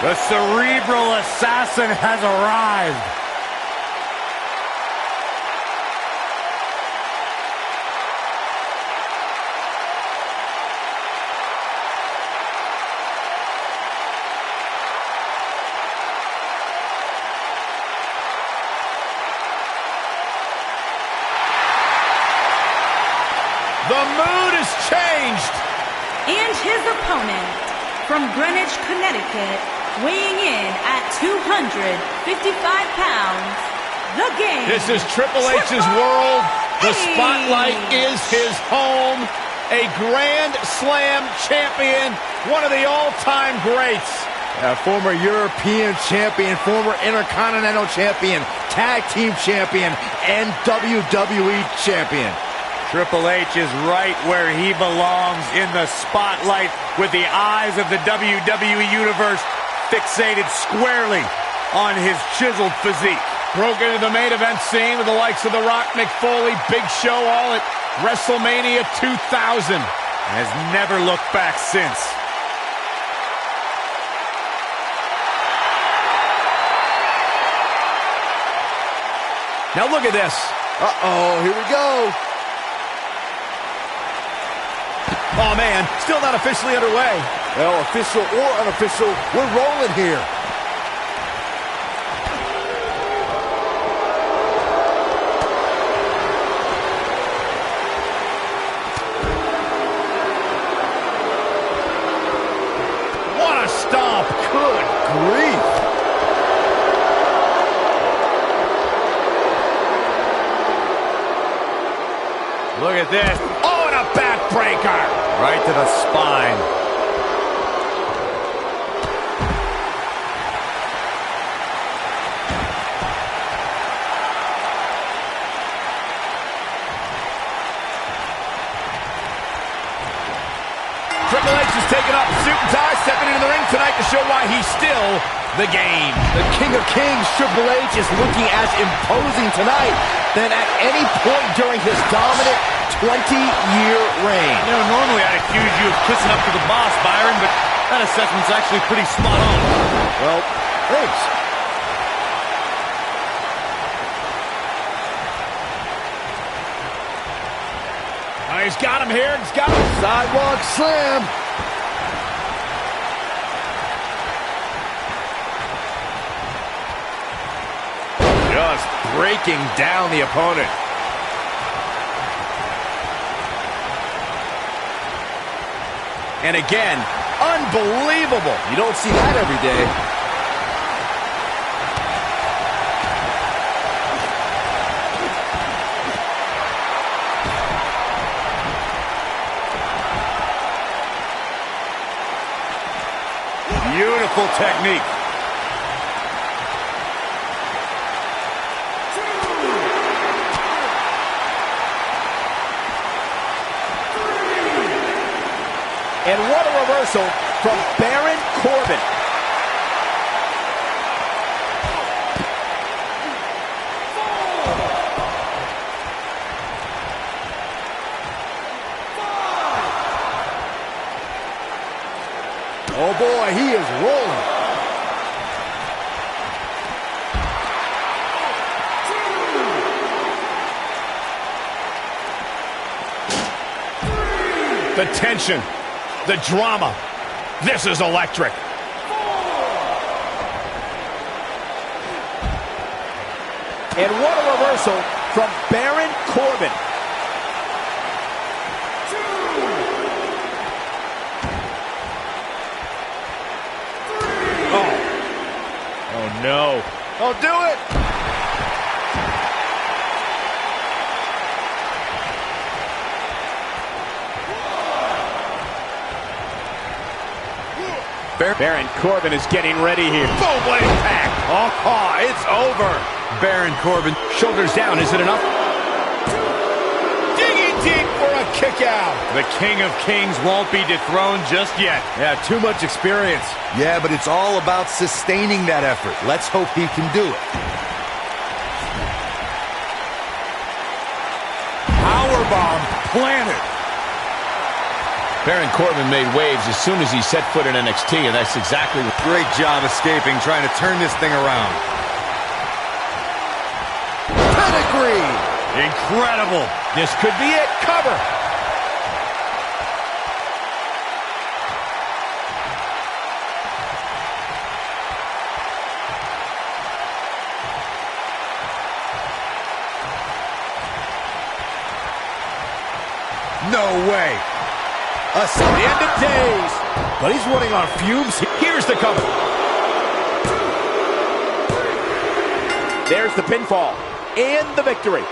The cerebral assassin has arrived. The mood has changed. And his opponent, from Greenwich, Connecticut, weighing in at 255 pounds, The Game. This is Triple H's world. The spotlight is his home. A Grand Slam champion, one of the all-time greats. Former European champion, former Intercontinental champion, Tag Team champion, and WWE champion. Triple H is right where he belongs, in the spotlight, with the eyes of the WWE Universe fixated squarely on his chiseled physique. Broke into the main event scene with the likes of The Rock, Mick Foley, Big Show, all at WrestleMania 2000. Has never looked back since. Now look at this. Uh-oh, here we go. Oh, man, still not officially underway. Well, official or unofficial, we're rolling here. What a stomp. Good grief. Look at this. Oh, and a backbreaker. Right to the spine. Triple H is taking off the suit and tie, stepping into the ring tonight to show why he's still the Game. The King of Kings, Triple H, is looking as imposing tonight than at any point during his dominant 20-year reign. You know, normally I'd accuse you of kissing up to the boss, Byron, but that assessment's actually pretty spot on. Well, thanks. Oh, he's got him here. He's got him. Sidewalk slam. Just breaking down the opponent. And again, unbelievable. You don't see that every day. Beautiful technique. And what a reversal from Baron Corbin. Oh boy, he is rolling. The tension. The drama. This is electric. And what a reversal from Baron Corbin. Oh no. Oh, do it. Baron Corbin is getting ready here. Boom, what impact. Oh, it's over. Baron Corbin. Shoulders down, is it enough? Digging deep for a kick out. The King of Kings won't be dethroned just yet. Yeah, too much experience. Yeah, but it's all about sustaining that effort. Let's hope he can do it. Powerbomb planted. Baron Corbin made waves as soon as he set foot in NXT, and that's exactly what... Great job escaping, trying to turn this thing around. Pedigree! Incredible. This could be it. Cover. No way. The end of days. But he's running on fumes. Here's the cover. There's the pinfall and the victory.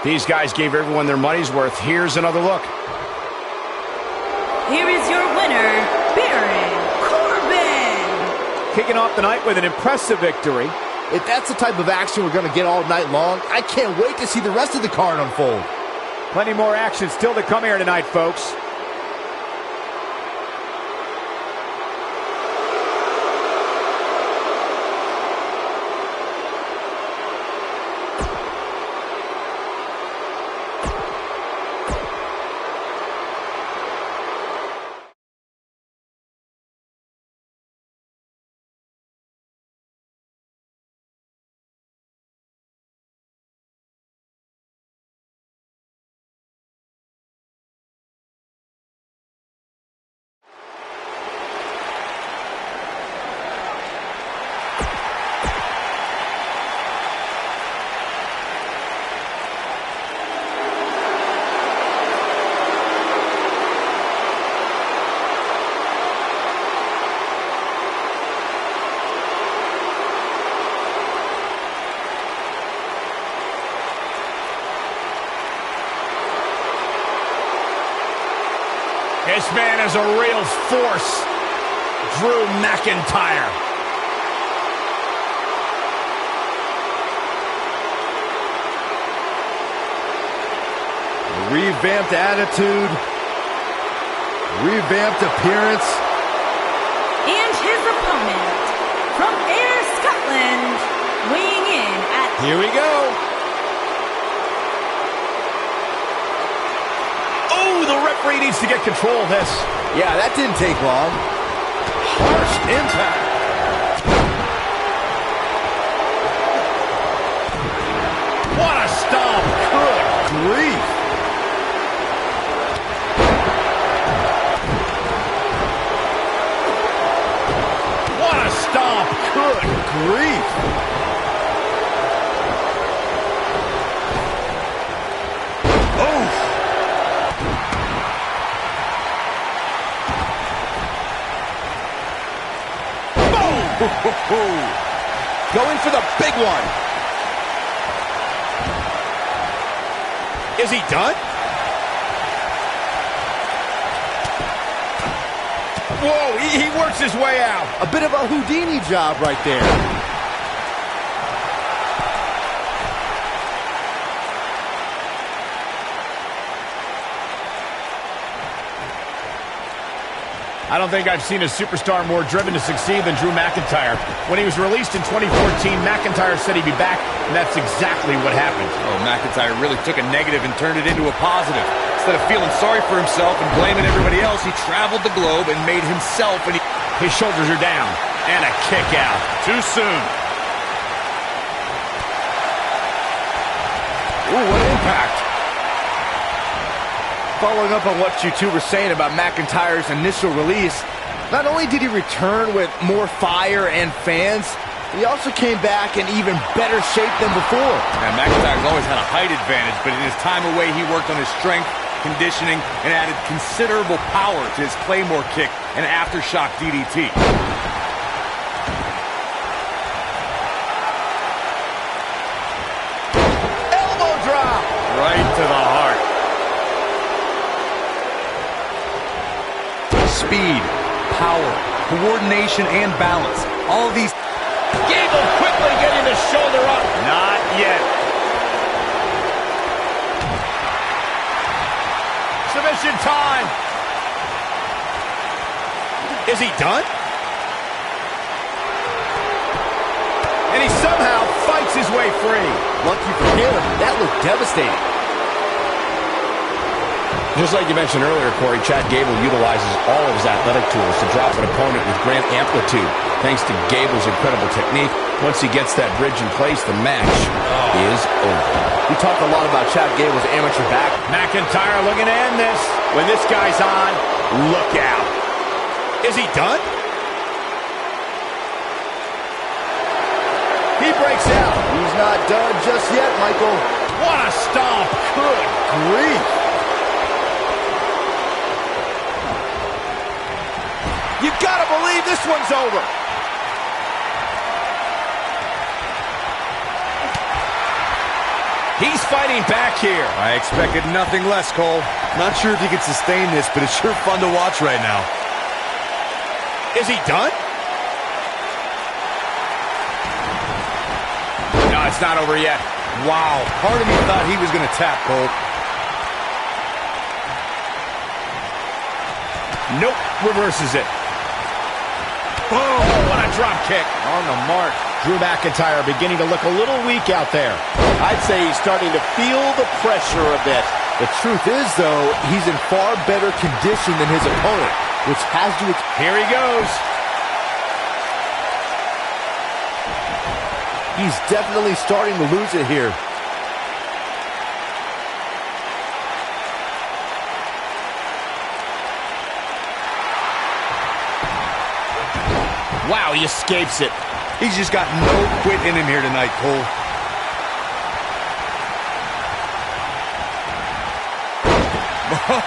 These guys gave everyone their money's worth. Here's another look. Here is your winner, Baron Corbin. Kicking off the night with an impressive victory. If that's the type of action we're going to get all night long, I can't wait to see the rest of the card unfold. Plenty more action still to come here tonight, folks. This man is a real force. Drew McIntyre. Revamped attitude. Revamped appearance. And his opponent, from Ayr, Scotland, weighing in at... Here we go. The referee needs to get control of this. Yeah, that didn't take long. Harsh impact. What a stomp. Good Grief. What a stomp. Good grief. Going for the big one. Is he done? Whoa, he works his way out. A bit of a Houdini job right there. I don't think I've seen a superstar more driven to succeed than Drew McIntyre. When he was released in 2014, McIntyre said he'd be back, and that's exactly what happened. Oh, McIntyre really took a negative and turned it into a positive. Instead of feeling sorry for himself and blaming everybody else, he traveled the globe and made himself and his shoulders are down. And a kick out. Too soon. Ooh, what impact. Following up on what you two were saying about McIntyre's initial release, not only did he return with more fire and fans, he also came back in even better shape than before. Yeah, McIntyre's always had a height advantage, but in his time away, he worked on his strength, conditioning, and added considerable power to his Claymore kick and aftershock DDT. Elbow drop! Right to the heart. Speed, power, coordination, and balance. All of these... Gable quickly getting the shoulder up. Not yet. Submission time. Is he done? And he somehow fights his way free. Lucky for him, that looked devastating. Just like you mentioned earlier, Corey, Chad Gable utilizes all of his athletic tools to drop an opponent with great amplitude. Thanks to Gable's incredible technique, once he gets that bridge in place, the match is over. We talk a lot about Chad Gable's amateur back. McIntyre looking to end this. When this guy's on, look out. Is he done? He breaks out. He's not done just yet, Michael. What a stomp. Good grief. You've got to believe this one's over. He's fighting back here. I expected nothing less, Cole. Not sure if he can sustain this, but it's sure fun to watch right now. Is he done? No, it's not over yet. Wow, part of me thought he was going to tap, Cole. Nope, reverses it. Boom, what a drop kick. On the mark. Drew McIntyre beginning to look a little weak out there. I'd say he's starting to feel the pressure a bit. The truth is, though, he's in far better condition than his opponent, which has to... Here he goes. He's definitely starting to lose it here. Wow, he escapes it. He's just got no quit in him here tonight, Cole.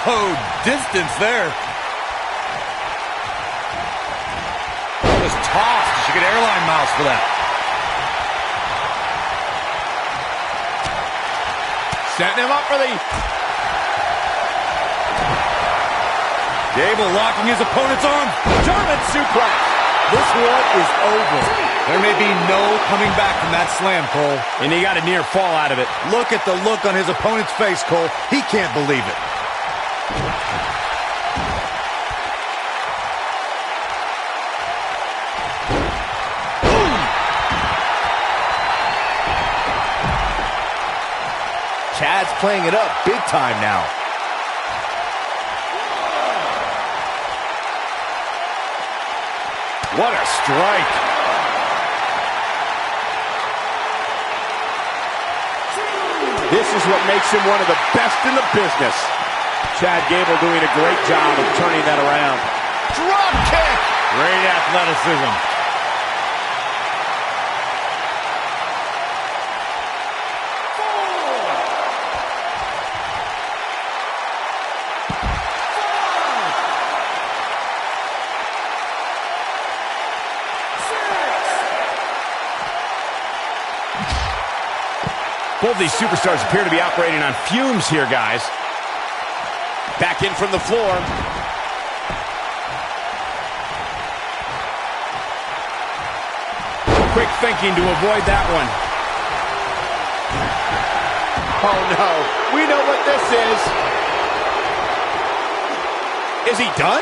Oh, distance there. Just tossed. She could airline miles for that. Setting him up for the... Gable locking his opponent's arm. German suplex. This one is over. There may be no coming back from that slam, Cole. And he got a near fall out of it. Look at the look on his opponent's face, Cole. He can't believe it. Chad's playing it up big time now. What a strike. This is what makes him one of the best in the business. Chad Gable doing a great job of turning that around. Drop kick! Great athleticism. Both these superstars appear to be operating on fumes here, guys. Back in from the floor. Quick thinking to avoid that one. Oh, no. We know what this is. Is he done?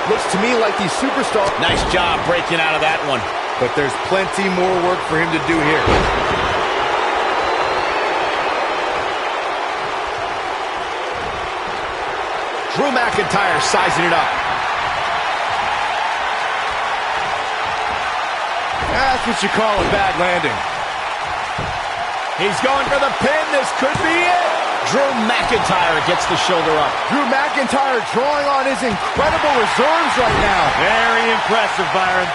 Looks to me like these superstars... Nice job breaking out of that one. But there's plenty more work for him to do here. Drew McIntyre sizing it up. That's what you call a bad landing. He's going for the pin. This could be it. Drew McIntyre gets the shoulder up. Drew McIntyre drawing on his incredible reserves right now. Very impressive, Byron.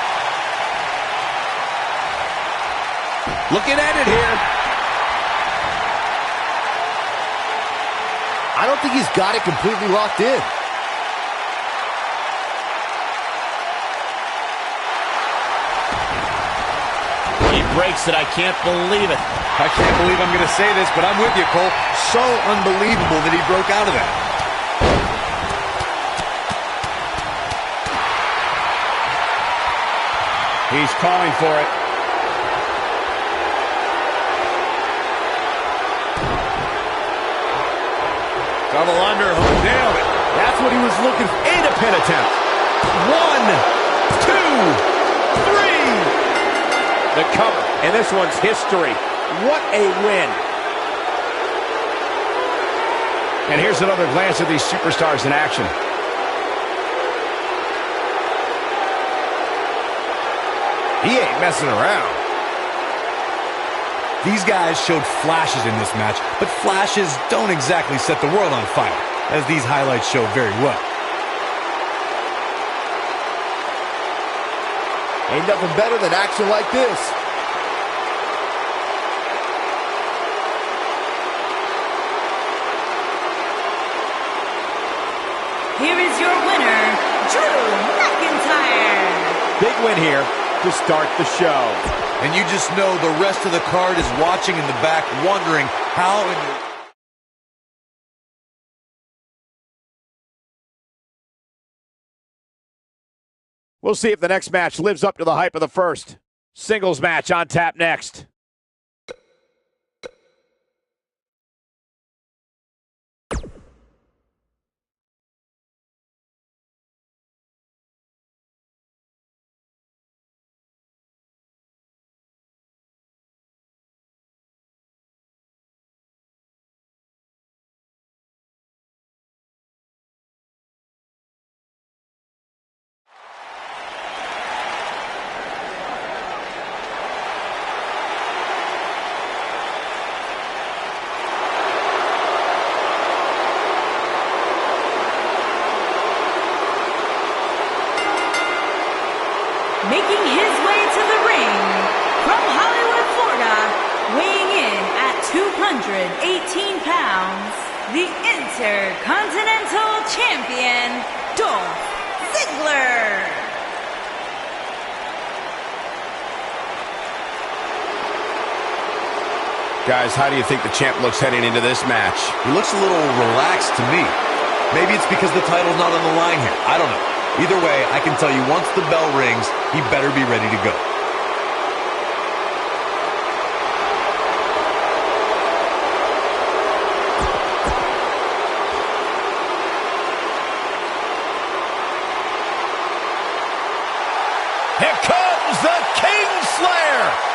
Looking at it here. I don't think he's got it completely locked in. He breaks it. I can't believe it. I can't believe I'm going to say this, but I'm with you, Cole. So unbelievable that he broke out of that. He's calling for it. Double underhook, nailed it. That's what he was looking for. And a pin attempt. 1, 2. The cover, and this one's history. What a win. And here's another glance at these superstars in action. He ain't messing around. These guys showed flashes in this match, but flashes don't exactly set the world on fire, as these highlights show very well. Ain't nothing better than action like this. Here is your winner, Drew McIntyre. Big win here to start the show. And you just know the rest of the card is watching in the back, wondering how in the... We'll see if the next match lives up to the hype of the first. Singles match on tap next. Making his way to the ring from Hollywood, Florida, weighing in at 218 pounds, the Intercontinental Champion, Dolph Ziggler. Guys, how do you think the champ looks heading into this match? He looks a little relaxed to me. Maybe it's because the title's not on the line here. I don't know. Either way, I can tell you once the bell rings, he better be ready to go. Here comes the Kingslayer!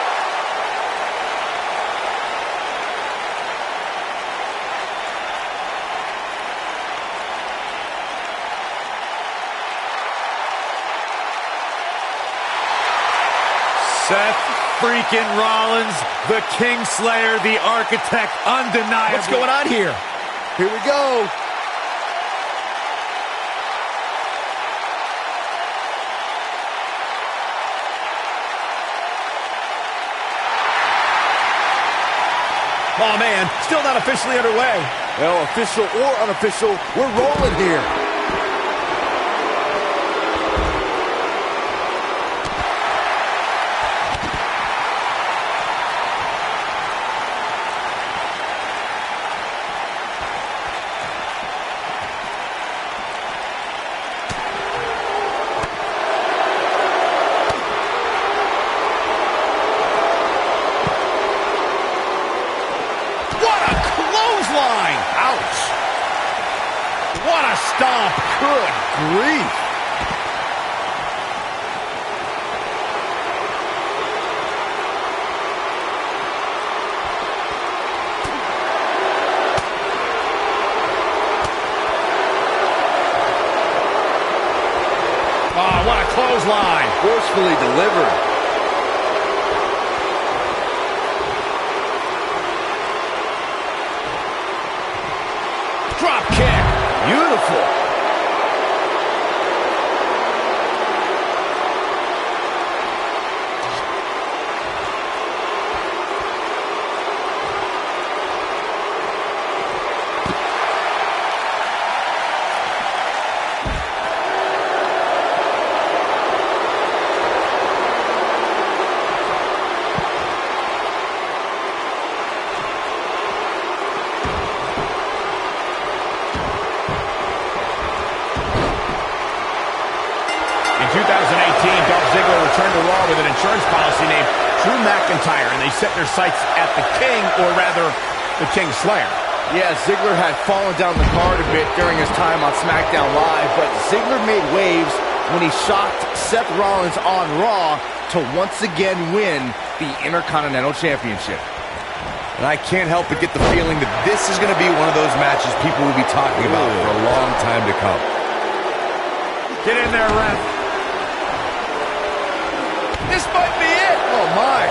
Seth freaking Rollins, the Kingslayer, the architect, undeniable. What's going on here? Here we go. Oh, man, still not officially underway. Well, official or unofficial, we're rolling here. What a stomp! Good grief! Oh, what a clothesline! Forcefully delivered. Drop kick! Beautiful. In 2018, Dolph Ziggler returned to Raw with an insurance policy named Drew McIntyre, and they set their sights at the King, or rather, the Kingslayer. Yeah, Ziggler had fallen down the card a bit during his time on SmackDown Live, but Ziggler made waves when he shocked Seth Rollins on Raw to once again win the Intercontinental Championship. And I can't help but get the feeling that this is going to be one of those matches people will be talking about for a long time to come. Get in there, ref. This might be it. Oh, my.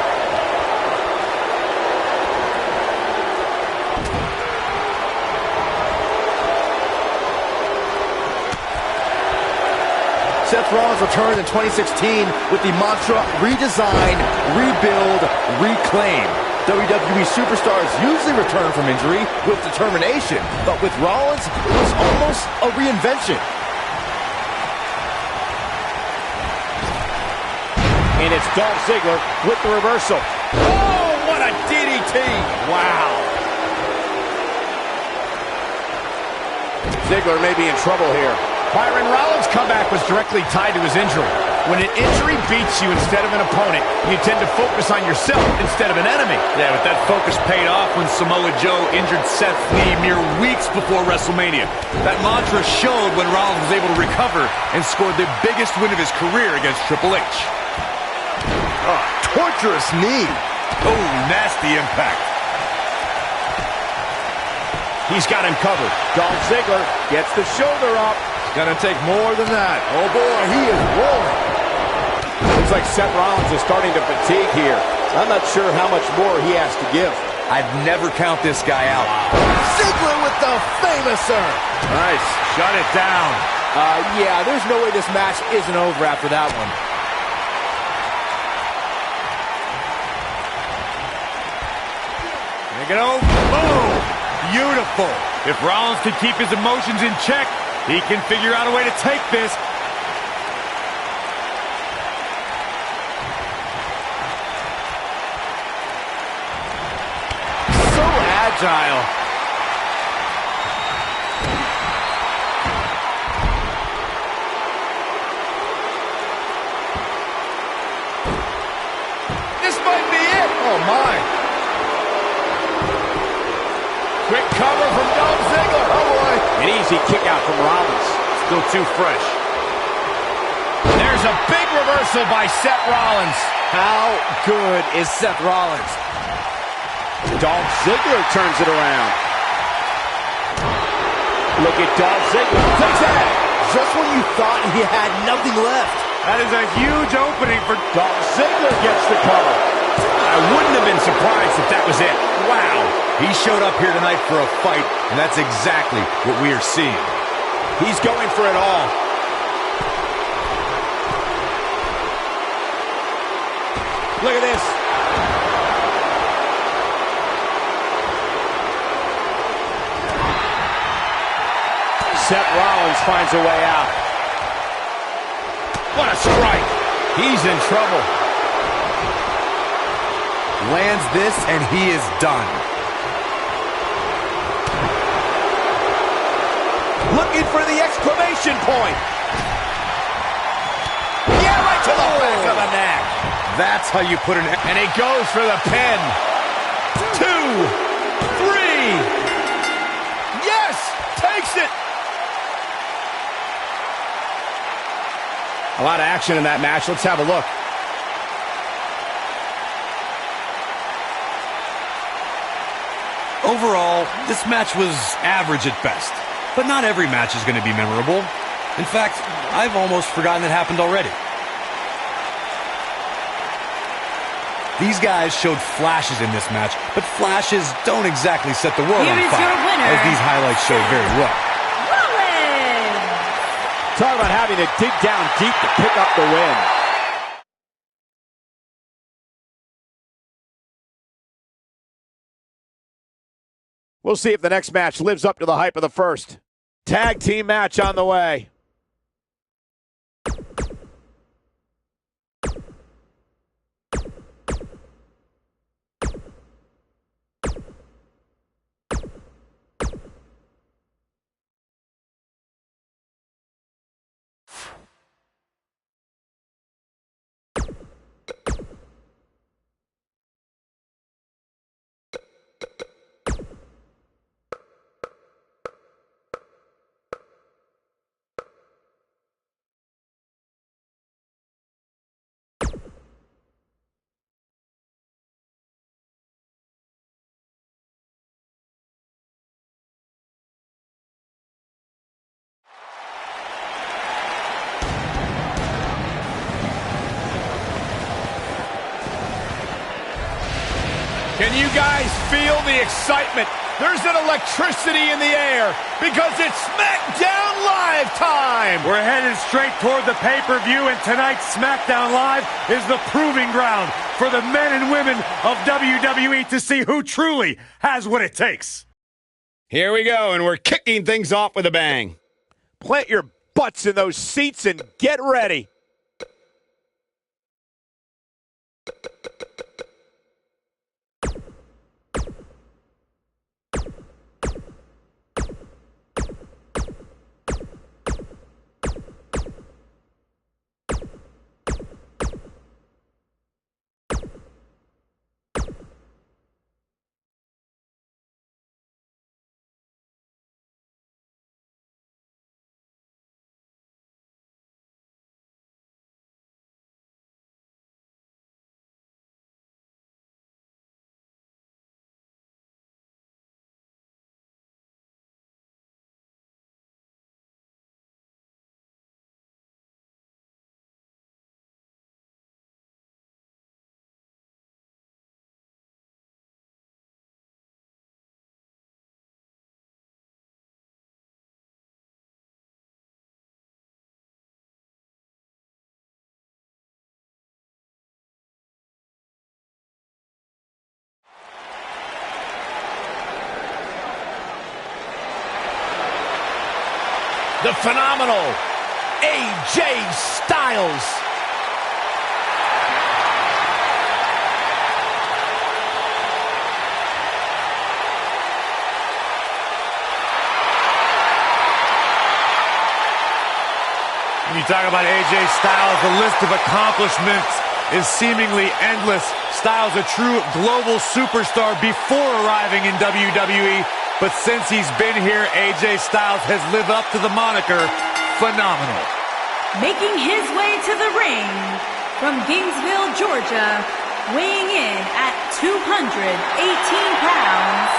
Seth Rollins returned in 2016 with the mantra, redesign, rebuild, reclaim. WWE superstars usually return from injury with determination, but with Rollins, it was almost a reinvention. And it's Dolph Ziggler with the reversal. Oh, what a DDT! Wow. Ziggler may be in trouble here. Byron Rollins' comeback was directly tied to his injury. When an injury beats you instead of an opponent, you tend to focus on yourself instead of an enemy. Yeah, but that focus paid off when Samoa Joe injured Seth's knee mere weeks before WrestleMania. That mantra showed when Rollins was able to recover and scored the biggest win of his career against Triple H. Oh, torturous knee. Oh, nasty impact. He's got him covered. Dolph Ziggler gets the shoulder up. Gonna take more than that. Oh boy, he is rolling. Looks like Seth Rollins is starting to fatigue here. I'm not sure how much more he has to give. I'd never count this guy out. Ziggler with the famouser. Nice. Shut it down. Yeah, there's no way this match isn't over after that one. Make it over. Boom. Beautiful. If Rollins can keep his emotions in check, he can figure out a way to take this. So agile. This might be it. Oh, my. Quick cover from Dolph Ziggler. Oh, boy. An easy kick out from Rollins. Still too fresh. There's a big reversal by Seth Rollins. How good is Seth Rollins? Dolph Ziggler turns it around. Look at Dolph Ziggler. Zigzag. Just when you thought he had nothing left. That is a huge opening for Dolph Ziggler gets the cover. I wouldn't have been surprised if that was it. Wow. He showed up here tonight for a fight, and that's exactly what we are seeing. He's going for it all. Look at this. Seth Rollins finds a way out. What a strike. He's in trouble. Lands this, and he is done. Looking for the exclamation point. Yeah, right to the back of the neck. That's how you put an... And he goes for the pin. 2, 3. Yes! Takes it! A lot of action in that match. Let's have a look. Overall, this match was average at best. But not every match is going to be memorable. In fact, I've almost forgotten it happened already. These guys showed flashes in this match, but flashes don't exactly set the world Here on is fire, your winner, as these highlights show very well. Rollins! Talk about having to dig down deep to pick up the win. We'll see if the next match lives up to the hype of the first. Tag team match on the way. Can you guys feel the excitement? There's an electricity in the air because it's SmackDown Live time! We're headed straight toward the pay-per-view, and tonight's SmackDown Live is the proving ground for the men and women of WWE to see who truly has what it takes. Here we go, and we're kicking things off with a bang. Plant your butts in those seats and get ready. The phenomenal AJ Styles. When you talk about AJ Styles, the list of accomplishments is seemingly endless. Styles, a true global superstar before arriving in WWE. But since he's been here, AJ Styles has lived up to the moniker phenomenal. Making his way to the ring from Gainesville, Georgia, weighing in at 218 pounds,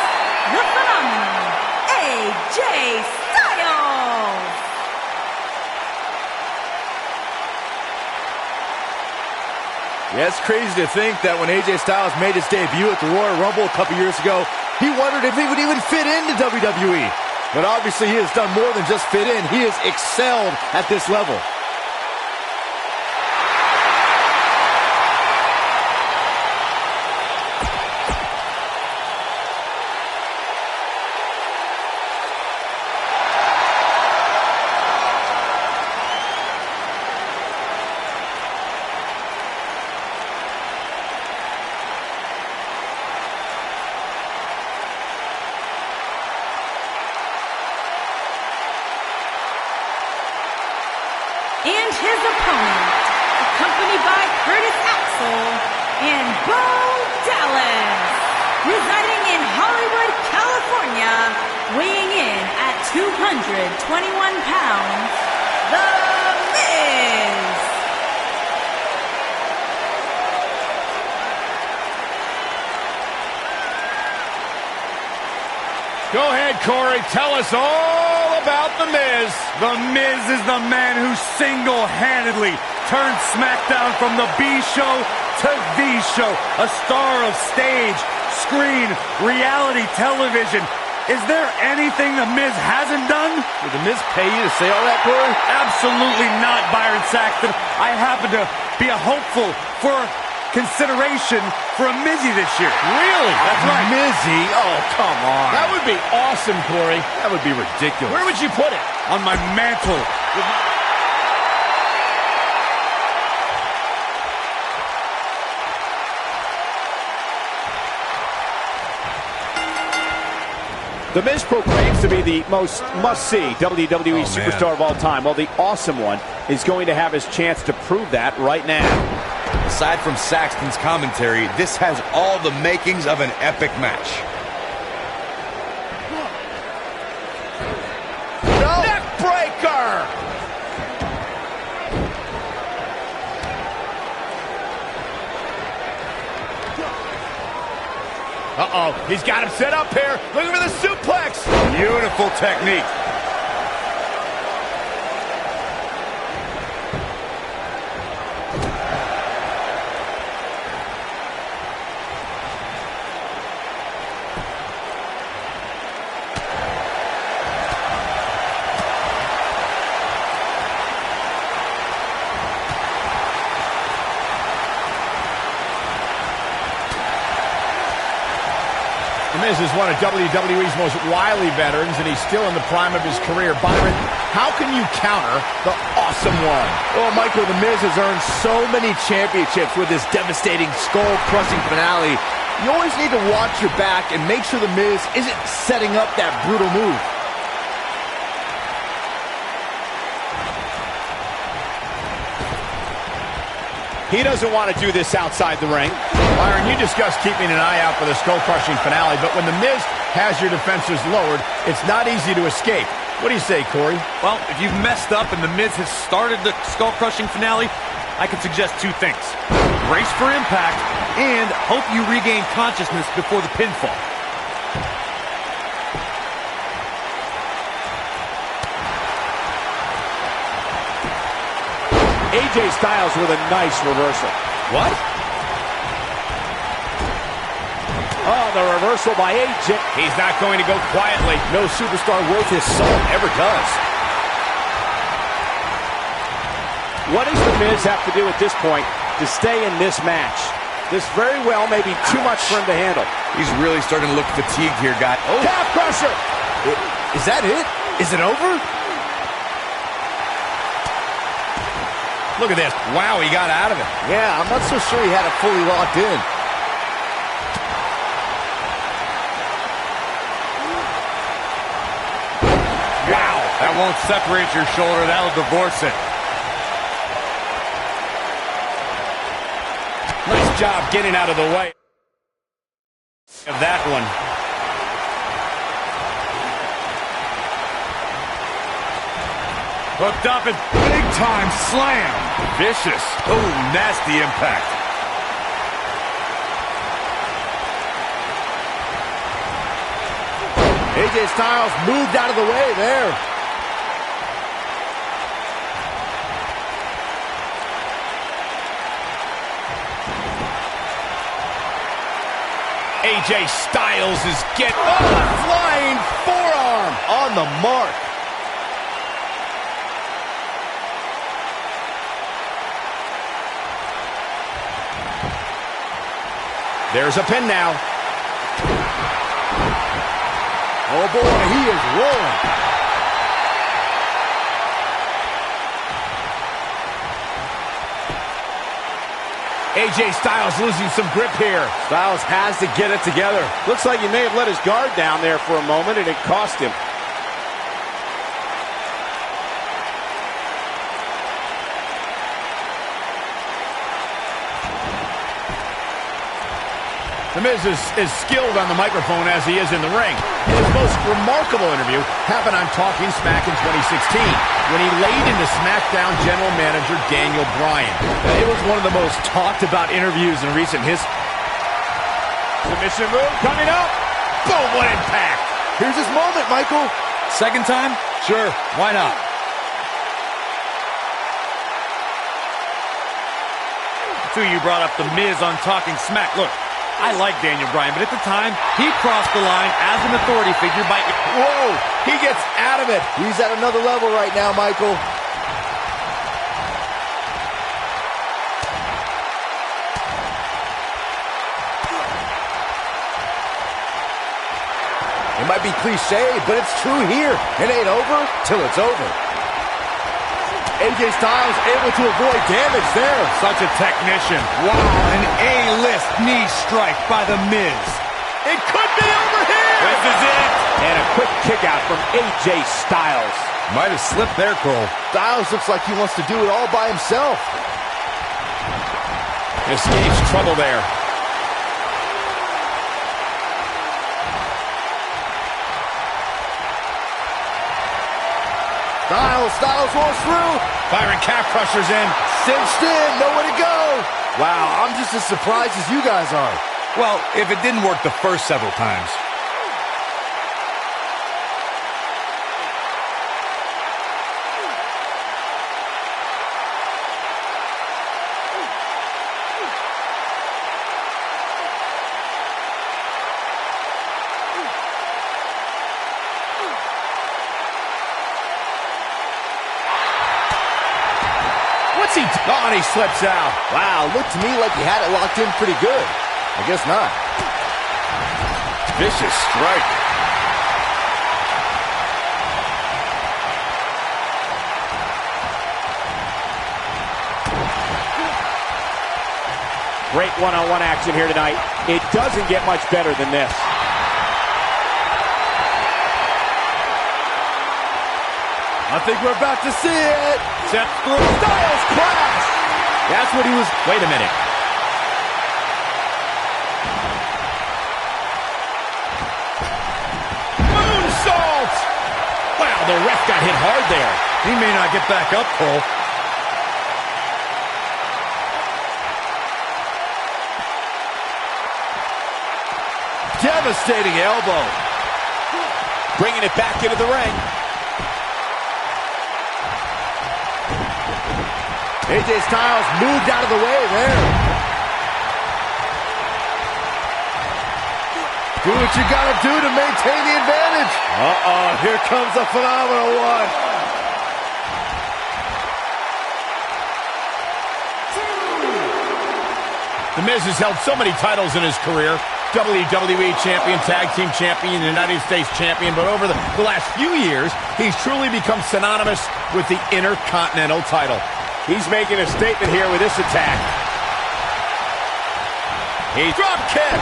the phenomenal AJ Styles. Yeah, it's crazy to think that when AJ Styles made his debut at the Royal Rumble a couple years ago, he wondered if he would even fit into WWE. But obviously he has done more than just fit in. He has excelled at this level. And his opponent, accompanied by Curtis Axel and Bo Dallas, residing in Hollywood, California, weighing in at 221 pounds, The Miz. Go ahead, Corey. Tell us all about The Miz. The Miz is the man who single-handedly turned SmackDown from the B show to the show. A star of stage, screen, reality television. Is there anything The Miz hasn't done? Did The Miz pay you to say all that, Corey? Absolutely not, Byron Saxton. I happen to be a hopeful for consideration for a Mizzy this year. Really? That's right. Mizzy? Oh, come on. That would be awesome, Corey. That would be ridiculous. Where would you put it? On my mantle. The Miz proclaims to be the most must-see WWE superstar of all time. Well, the awesome one is going to have his chance to prove that right now. Aside from Saxton's commentary, this has all the makings of an epic match. No. Neck breaker. Uh-oh, he's got him set up here. Looking for the suplex. Beautiful technique. Miz is one of WWE's most wily veterans, and he's still in the prime of his career. Byron, how can you counter the Awesome One? Well, Michael, The Miz has earned so many championships with his devastating skull-crushing finale. You always need to watch your back and make sure The Miz isn't setting up that brutal move. He doesn't want to do this outside the ring. Byron, you discussed keeping an eye out for the skull-crushing finale, but when The Miz has your defenses lowered, it's not easy to escape. What do you say, Corey? Well, if you've messed up and The Miz has started the skull-crushing finale, I can suggest two things. Brace for impact and hope you regain consciousness before the pinfall. AJ Styles with a nice reversal. What? Oh, the reversal by AJ. He's not going to go quietly. No superstar worth his salt ever does. What does The Miz have to do at this point to stay in this match? This very well may be too much for him to handle. He's really starting to look fatigued here, guy. Oh, Calf crusher! Is that it? Is it over? Look at this. Wow, he got out of it. Yeah, I'm not so sure he had it fully locked in. Wow, that won't separate your shoulder. That'll divorce it. Nice job getting out of the way of that one. Hooked up and big time slam. Vicious. Oh, nasty impact. AJ Styles moved out of the way there. AJ Styles is getting flying forearm On the mark. There's a pin now. Oh boy, he is rolling. AJ Styles losing some grip here. Styles has to get it together. Looks like he may have let his guard down there for a moment, and it cost him. The Miz is skilled on the microphone as he is in the ring. His most remarkable interview happened on Talking Smack in 2016 when he laid into SmackDown General Manager Daniel Bryan. It was one of the most talked about interviews in recent history. Submission move coming up. Boom, what impact! Here's his moment, Michael. Second time? Sure, why not? Two, you brought up The Miz on Talking Smack. Look, I like Daniel Bryan, but at the time, he crossed the line as an authority figure by... Whoa, he gets out of it. He's at another level right now, Michael. It might be cliche, but it's true here. It ain't over till it's over. AJ Styles able to avoid damage there. Such a technician. Wow, an A-list knee strike by The Miz. It could be over here! This is it! And a quick kick out from AJ Styles. might have slipped there, Cole. Styles looks like he wants to do it all by himself. Escapes trouble there. Styles rolls through. Byron calf crushers in. Cinched in, nowhere to go. Wow, I'm just as surprised as you guys are. Well, if it didn't work the first several times. What's he doing? Oh, and he slips out. Wow, looked to me like he had it locked in pretty good. I guess not. vicious strike. Great one-on-one action here tonight. It doesn't get much better than this. I think we're about to see it. Step through. Styles Clash. That's what he was. Wait a minute. Moonsault! Wow, the ref got hit hard there. He may not get back up, Cole. Devastating elbow. Bringing it back into the ring. AJ Styles moved out of the way there. Do what you gotta do to maintain the advantage. Uh-oh, here comes a phenomenal one. The Miz has held so many titles in his career. WWE Champion, Tag Team Champion, United States Champion, but over the last few years, he's truly become synonymous with the Intercontinental title. He's making a statement here with this attack. He drop kick.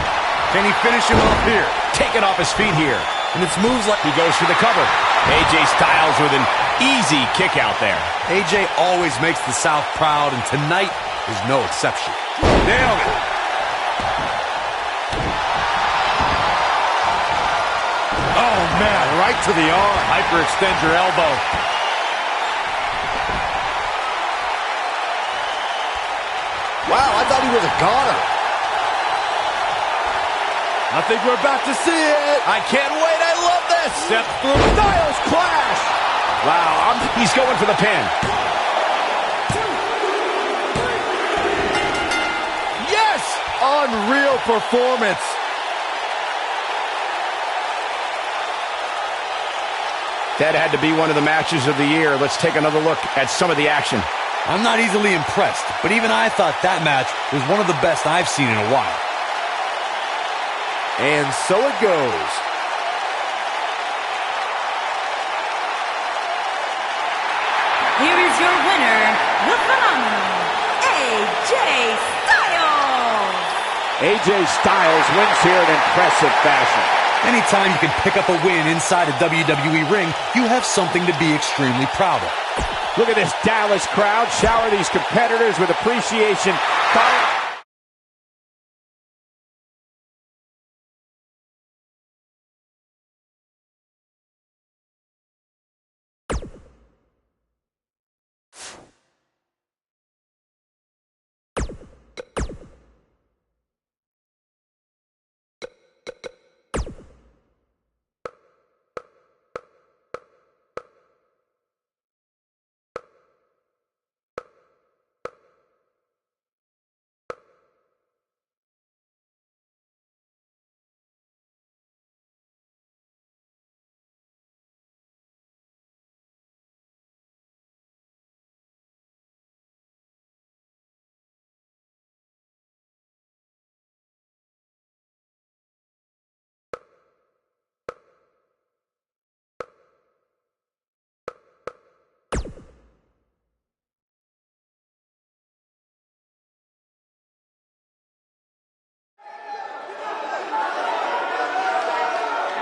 Can he finish him off here? Taking off his feet here. And it's moves like He goes for the cover. AJ Styles with an easy kick out there. AJ always makes the South proud, and tonight is no exception. Nailed it. Oh, man, right to the arm. Hyperextend your elbow. Wow, I thought he was a goner. I think we're about to see it. I can't wait. I love this. Step through. Styles Clash. Wow, he's going for the pin. Yes! Unreal performance. That had to be one of the matches of the year. Let's take another look at some of the action. I'm not easily impressed, but even I thought that match was one of the best I've seen in a while. And so it goes. Here is your winner, the phenomenal AJ Styles. AJ Styles wins here in impressive fashion. Anytime you can pick up a win inside a WWE ring, you have something to be extremely proud of. Look at this Dallas crowd shower these competitors with appreciation.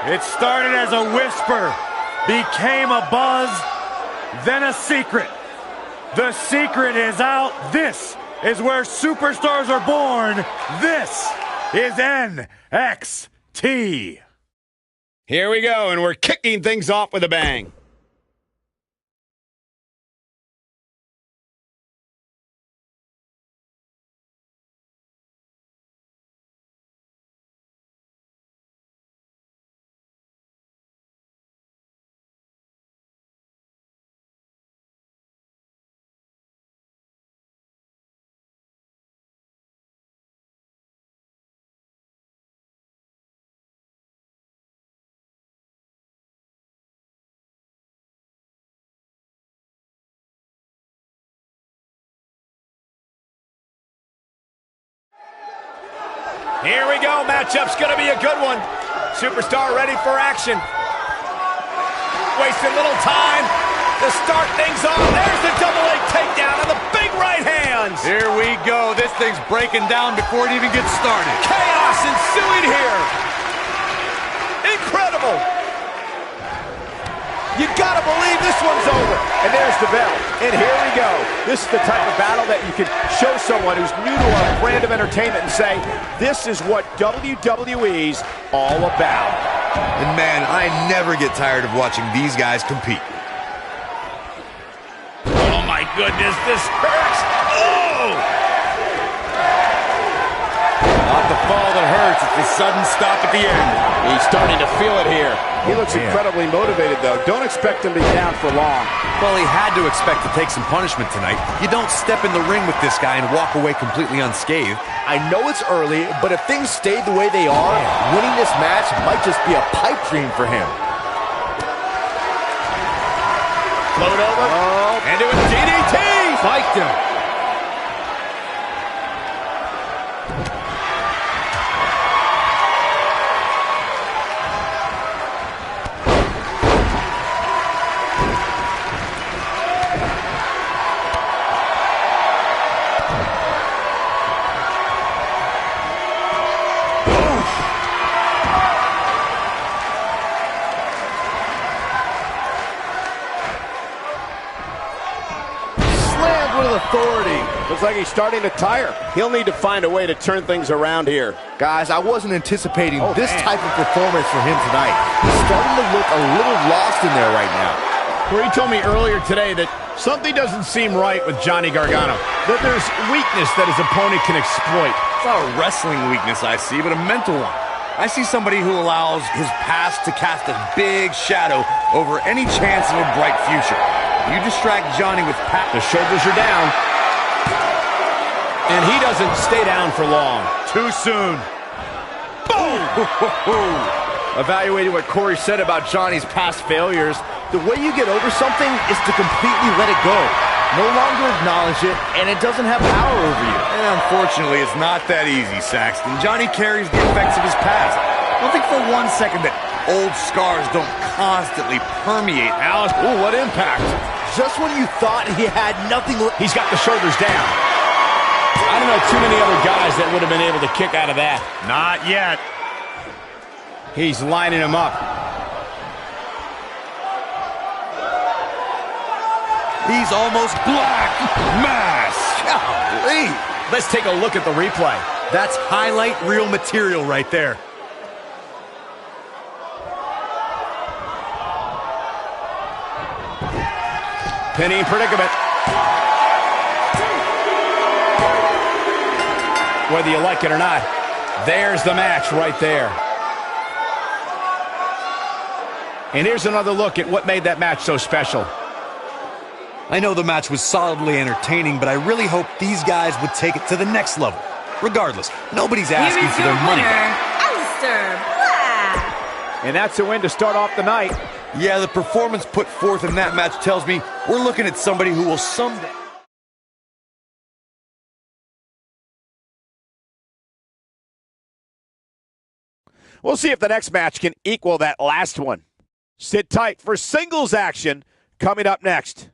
It started as a whisper, became a buzz, then a secret. The secret is out. This is where superstars are born. This is NXT. Here we go, and we're kicking things off with a bang. Here we go. Matchup's going to be a good one. Superstar ready for action. Wasting little time to start things off. There's the double leg takedown on the big right hands. Here we go. This thing's breaking down before it even gets started. Chaos ensuing here. Incredible. You gotta believe this one's over. And there's the bell. And here we go. This is the type of battle that you can show someone who's new to our brand of entertainment and say, this is what WWE's all about. And man, I never get tired of watching these guys compete. Oh my goodness, this hurts. Oh! Not the fall that hurts, it's the sudden stop at the end. He's starting to feel it here. He looks incredibly motivated, though. Don't expect him to be down for long. Well, he had to expect to take some punishment tonight. You don't step in the ring with this guy and walk away completely unscathed. I know it's early, but if things stayed the way they are, winning this match might just be a pipe dream for him. Float over. And do a DDT. Spiked him. Authority. Looks like he's starting to tire. He'll need to find a way to turn things around here. Guys, I wasn't anticipating this type of performance from him tonight. He's starting to look a little lost in there right now. Corey told me earlier today that something doesn't seem right with Johnny Gargano. That there's weakness that his opponent can exploit. It's not a wrestling weakness I see, but a mental one. I see somebody who allows his past to cast a big shadow over any chance of a bright future. You distract Johnny with the shoulders are down. And he doesn't stay down for long. Too soon. Boom! Evaluating what Corey said about Johnny's past failures, the way you get over something is to completely let it go. No longer acknowledge it, and it doesn't have power over you. And unfortunately, it's not that easy, Saxton. Johnny carries the effects of his past. Don't think for 1 second that old scars don't constantly permeate. Alice, ooh, what impact. Just when you thought he had nothing. He's got the shoulders down. I don't know too many other guys that would have been able to kick out of that. Not yet. He's lining him up. He's almost black mass. Golly. Let's take a look at the replay. That's highlight reel material right there. Pinning predicament. Whether you like it or not, there's the match right there. And here's another look at what made that match so special. I know the match was solidly entertaining, but I really hope these guys would take it to the next level. Regardless, nobody's asking for their money back. Aleister Black. And that's a win to start off the night. Yeah, the performance put forth in that match tells me we're looking at somebody who will someday... We'll see if the next match can equal that last one. Sit tight for singles action coming up next.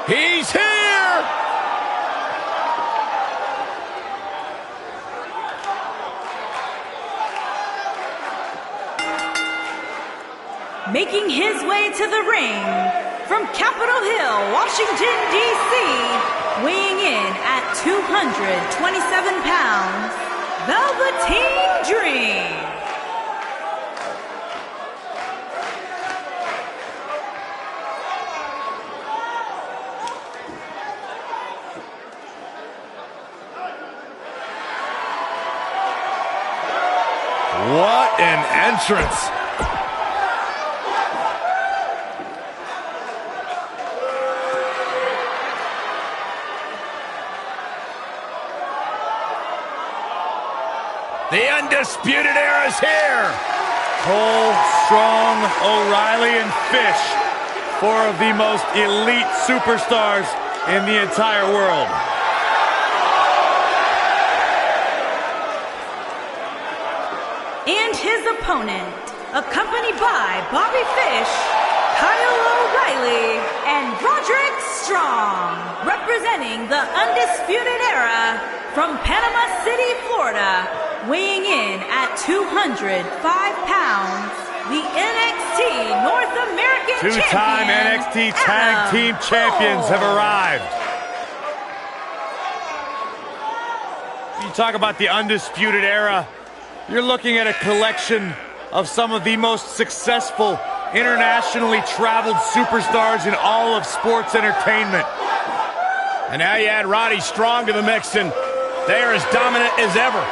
He's here! Making his way to the ring from Capitol Hill, Washington, D.C., weighing in at 227 pounds, Velveteen Dream. What an entrance. The Undisputed Era is here. Cole, Strong, O'Reilly, and Fish. Four of the most elite superstars in the entire world. And his opponent, accompanied by Bobby Fish, Kyle O'Reilly, and Roderick Strong, representing the Undisputed Era from Panama City, Florida, weighing in at 205 pounds, the NXT North American Champion. Two-time NXT Tag Team Champions have arrived. You talk about the Undisputed Era. You're looking at a collection of some of the most successful, internationally traveled superstars in all of sports entertainment. And now you add Roddy Strong to the mix, and they are as dominant as ever.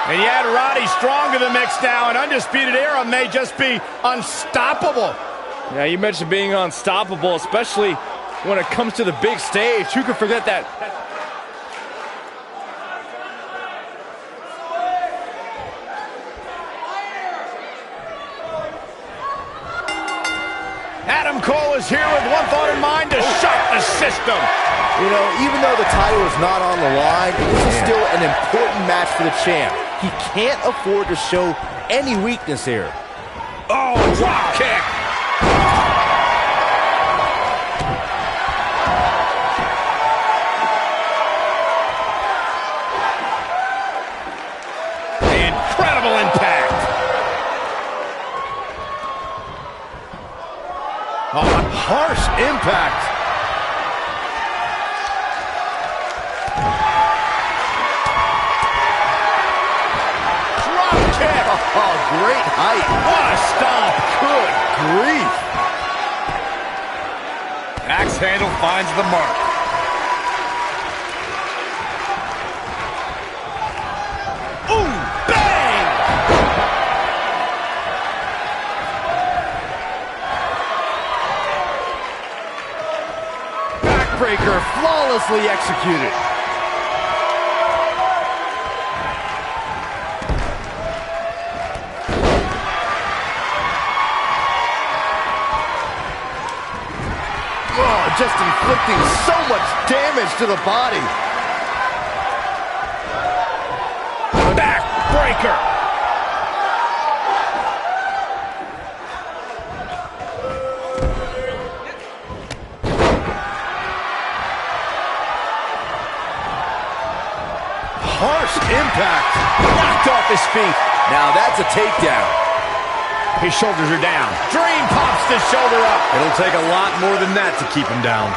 And you add Roddy Strong to the mix now, and Undisputed Era may just be unstoppable. Yeah, you mentioned being unstoppable, especially when it comes to the big stage. Who could forget that? Adam Cole is here with one thought in mind: to shock the system. You know, even though the title is not on the line, this is still an important match for the champ. He can't afford to show any weakness here. Oh, drop kick. Incredible impact. Oh, harsh impact. Oh, great height. What a stomp. Good grief. Axe handle finds the mark. Ooh, bang! Backbreaker flawlessly executed. Just inflicting so much damage to the body. Backbreaker. Harsh impact. Knocked off his feet. Now that's a takedown. His shoulders are down. Dream pops the shoulder up. It'll take a lot more than that to keep him down.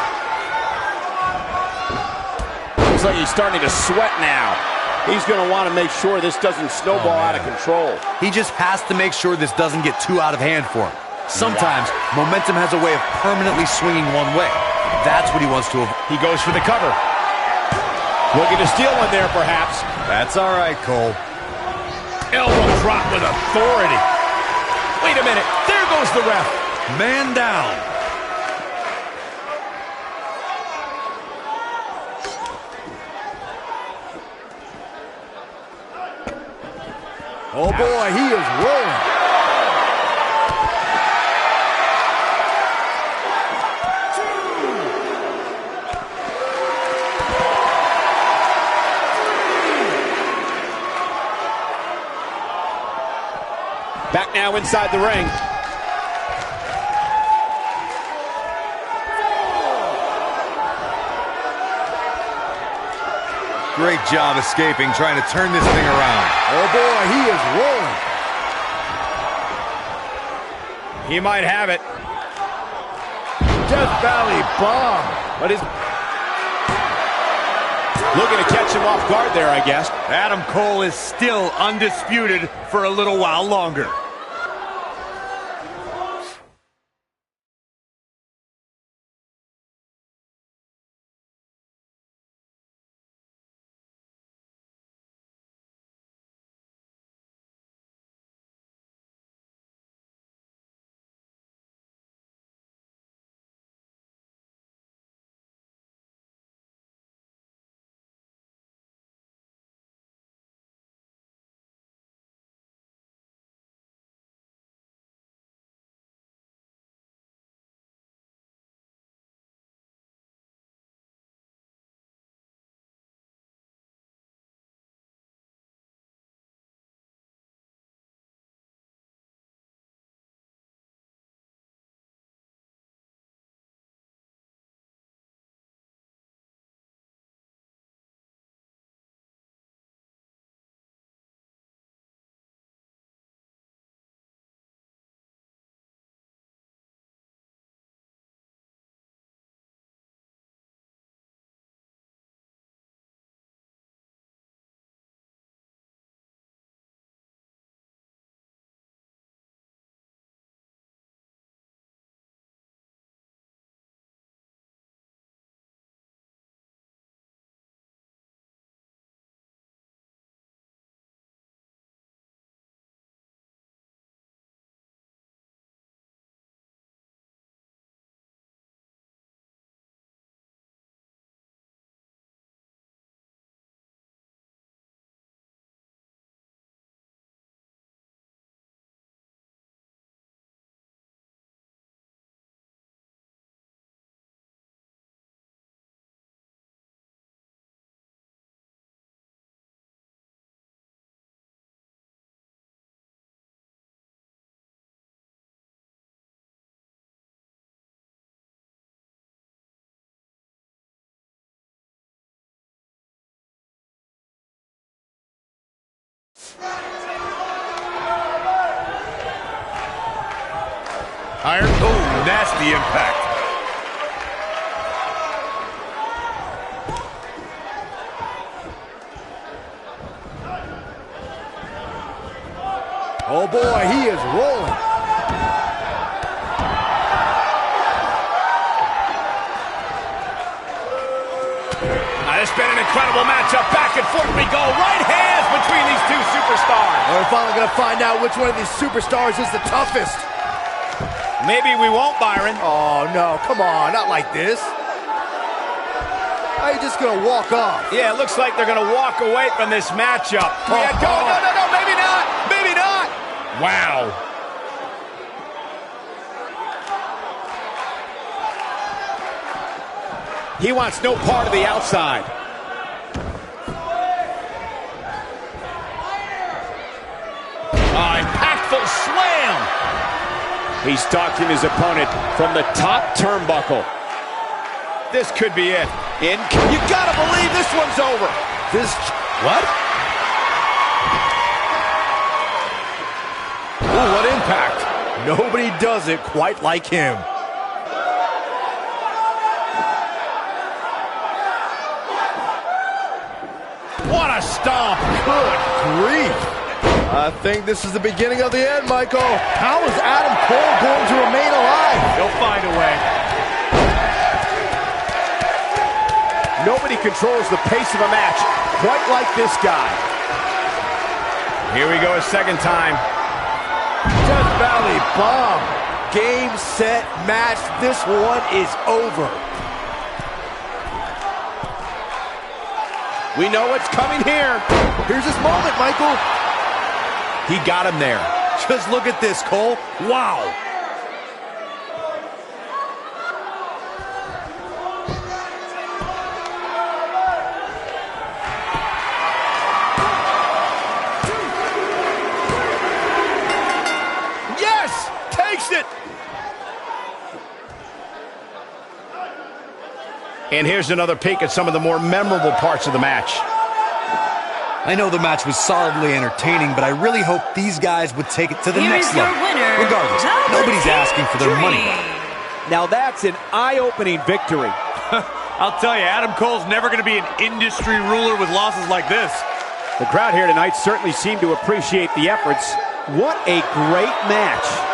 Looks like he's starting to sweat now. He's going to want to make sure this doesn't snowball out of control. He just has to make sure this doesn't get too out of hand for him. Sometimes momentum has a way of permanently swinging one way. That's what he wants to avoid. He goes for the cover. Looking to steal one there, perhaps. That's all right, Cole. Elbow drop with authority. Wait a minute. There goes the ref. Man down. Oh boy, he is rolling. Back now inside the ring. Great job escaping, trying to turn this thing around. Oh boy, he is rolling. He might have it. Death Valley bomb. But he's looking to catch him off guard there, I guess. Adam Cole is still undisputed for a little while longer. Iron, oh, nasty impact. Oh boy, he is rolling. It's been an incredible matchup. Back and forth we go. Right hands between these two superstars. We're finally going to find out which one of these superstars is the toughest. Maybe we won't, Byron. Oh, no. Come on. Not like this. How are you just going to walk off? Yeah, it looks like they're going to walk away from this matchup. No, maybe not. Maybe not. Wow. He wants no part of the outside. Impactful slam. He's stalking his opponent from the top turnbuckle. This could be it. You gotta believe this one's over. What? Ooh, what impact. Nobody does it quite like him. What a stomp. Good grief. I think this is the beginning of the end, Michael. How is Adam Cole going to remain alive? He'll find a way. Nobody controls the pace of a match quite like this guy. Here we go a second time. Death Valley bomb. Game, set, match. This one is over. We know what's coming here. Here's his moment, Michael. He got him there. Just look at this, Cole. Wow. Yes! Takes it! And here's another peek at some of the more memorable parts of the match. I know the match was solidly entertaining, but I really hope these guys would take it to the next level. Regardless, nobody's asking for their money back. Now that's an eye-opening victory. I'll tell you, Adam Cole's never going to be an industry ruler with losses like this. The crowd here tonight certainly seemed to appreciate the efforts. What a great match.